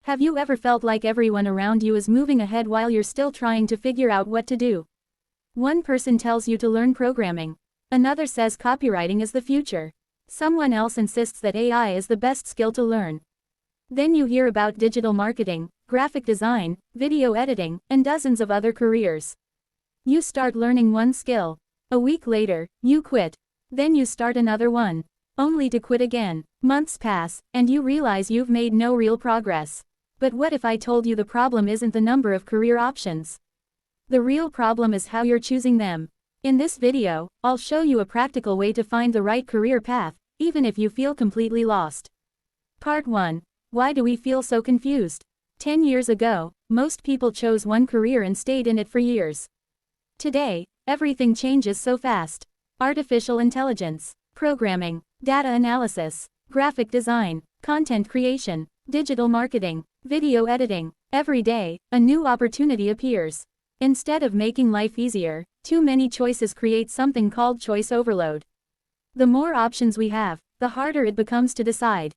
Have you ever felt like everyone around you is moving ahead while you're still trying to figure out what to do? One person tells you to learn programming. Another says copywriting is the future. Someone else insists that AI is the best skill to learn. Then you hear about digital marketing, graphic design, video editing, and dozens of other careers. You start learning one skill. A week later, you quit. Then you start another one. Only to quit again. Months pass, and you realize you've made no real progress. But what if I told you the problem isn't the number of career options? The real problem is how you're choosing them. In this video, I'll show you a practical way to find the right career path, even if you feel completely lost. Part 1. Why do we feel so confused? 10 years ago, most people chose one career and stayed in it for years. Today, everything changes so fast. Artificial intelligence, programming, data analysis, graphic design, content creation, digital marketing, video editing. Every day, a new opportunity appears. Instead of making life easier, too many choices create something called choice overload. The more options we have, the harder it becomes to decide.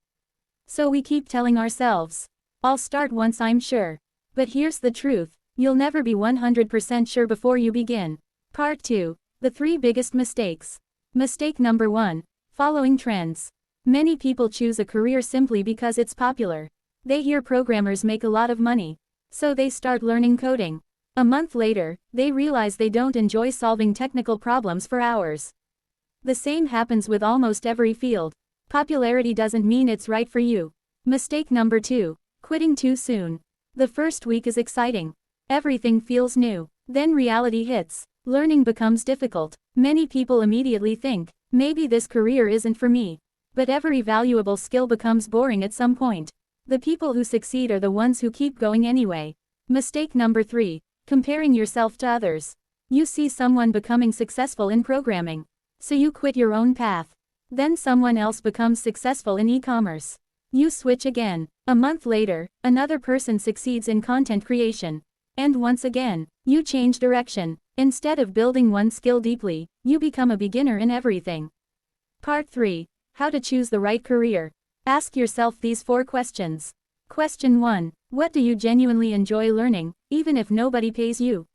So we keep telling ourselves, I'll start once I'm sure. But here's the truth, you'll never be 100% sure before you begin. Part 2. The 3 biggest mistakes. Mistake number 1. Following trends. Many people choose a career simply because it's popular. They hear programmers make a lot of money. So they start learning coding. A month later, they realize they don't enjoy solving technical problems for hours. The same happens with almost every field. Popularity doesn't mean it's right for you. Mistake number 2. Quitting too soon. The first week is exciting. Everything feels new. Then reality hits. Learning becomes difficult. Many people immediately think, maybe this career isn't for me. But every valuable skill becomes boring at some point. The people who succeed are the ones who keep going anyway. Mistake number 3. Comparing yourself to others. You see someone becoming successful in programming. So you quit your own path. Then someone else becomes successful in e-commerce. You switch again. A month later, another person succeeds in content creation. And once again, you change direction. Instead of building one skill deeply, you become a beginner in everything. Part 3. How to choose the right career. Ask yourself these 4 questions. Question 1. What do you genuinely enjoy learning, even if nobody pays you?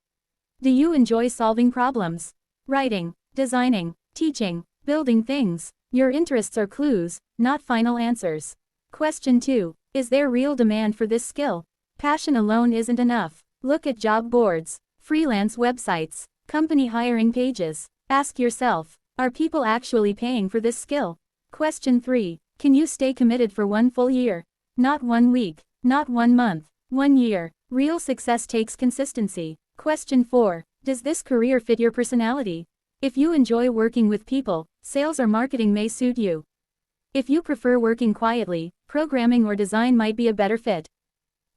Do you enjoy solving problems? Writing, designing, teaching, building things? Your interests are clues, not final answers. Question 2. Is there real demand for this skill? Passion alone isn't enough. Look at job boards, freelance websites, company hiring pages. Ask yourself, are people actually paying for this skill? Question 3. Can you stay committed for 1 full year? Not 1 week, not 1 month, 1 year. Real success takes consistency. Question 4. Does this career fit your personality? If you enjoy working with people, sales or marketing may suit you. If you prefer working quietly, programming or design might be a better fit.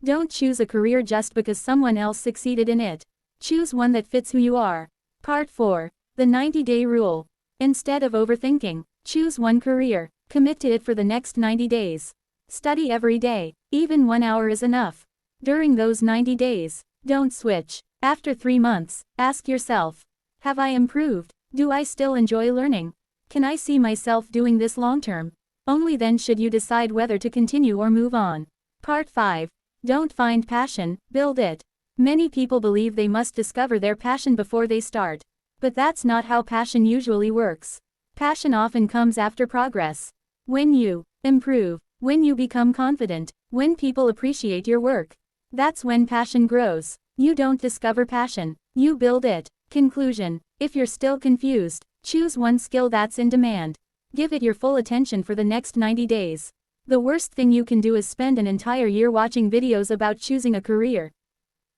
Don't choose a career just because someone else succeeded in it. Choose one that fits who you are. Part 4. The 90-day rule. Instead of overthinking, choose one career. Commit to it for the next 90 days. Study every day. Even 1 hour is enough. During those 90 days, don't switch. After 3 months, ask yourself, have I improved? Do I still enjoy learning? Can I see myself doing this long term? Only then should you decide whether to continue or move on. Part 5. Don't find passion, build it. Many people believe they must discover their passion before they start. But that's not how passion usually works. Passion often comes after progress. When you improve, when you become confident, when people appreciate your work. That's when passion grows. You don't discover passion, you build it. Conclusion. If you're still confused, choose one skill that's in demand. Give it your full attention for the next 90 days. The worst thing you can do is spend an entire year watching videos about choosing a career,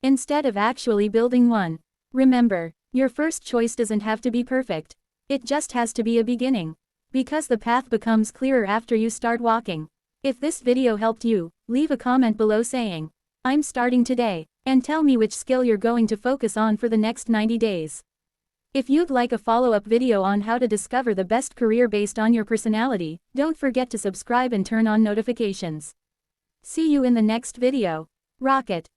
instead of actually building one. Remember, your first choice doesn't have to be perfect. It just has to be a beginning. Because the path becomes clearer after you start walking. If this video helped you, leave a comment below saying, I'm starting today, and tell me which skill you're going to focus on for the next 90 days. If you'd like a follow-up video on how to discover the best career based on your personality, don't forget to subscribe and turn on notifications. See you in the next video. Rock it!